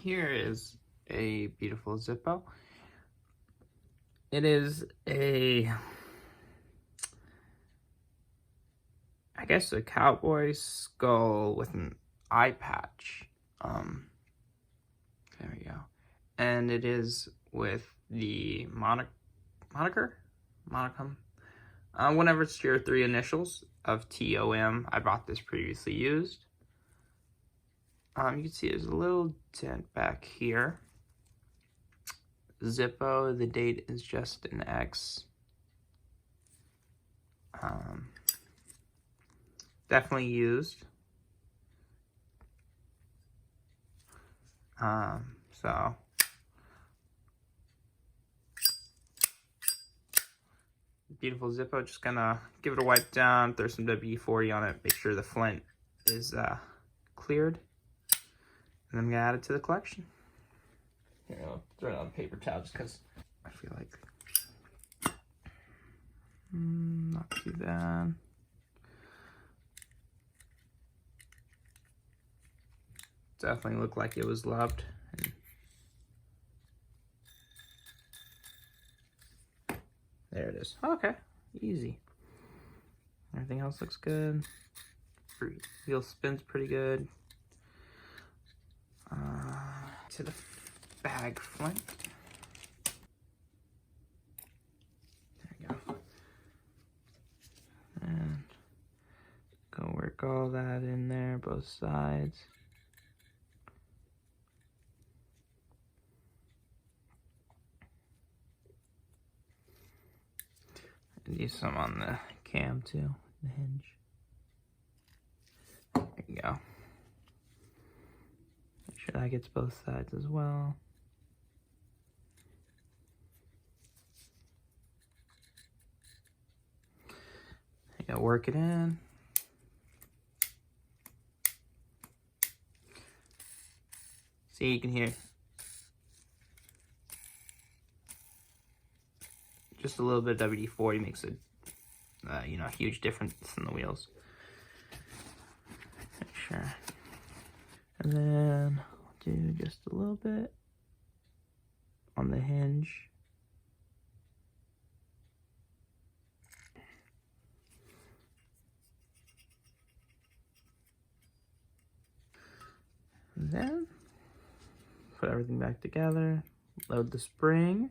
here is a beautiful Zippo. It is a, I guess, a cowboy skull with an eye patch. There we go. And it is with the monicum. Whenever it's your 3 initials of TOM, I bought this previously used. You can see there's a little dent back here. Zippo, the date is just an X. Definitely used. So beautiful Zippo. Just gonna give it a wipe down, throw some WD-40 on it, make sure the flint is cleared, and then I'm gonna add it to the collection. Here, I'll throw it on paper towel just because I feel like not too bad. Definitely looked like it was loved. There it is. Okay, easy. Everything else looks good. Wheel spins pretty good. To the bag flint. There you go. And go work all that in there, both sides. And use some on the cam too, the hinge. There you go. Make sure that gets both sides as well. You gotta work it in. See, you can hear just a little bit of WD-40 makes a a huge difference in the wheels. Make sure, and then I'll do just a little bit on the hinge. And then put everything back together, load the spring.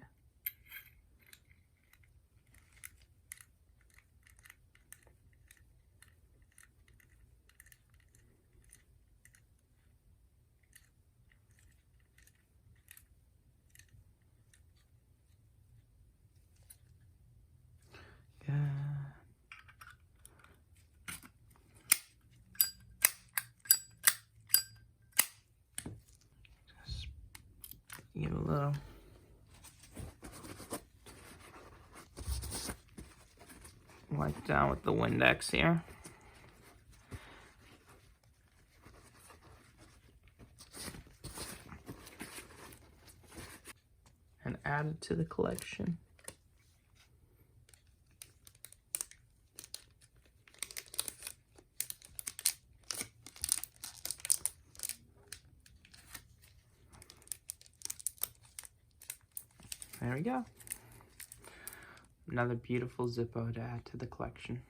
Give it a little wipe down with the Windex here. And add it to the collection. There we go. Another beautiful Zippo to add to the collection.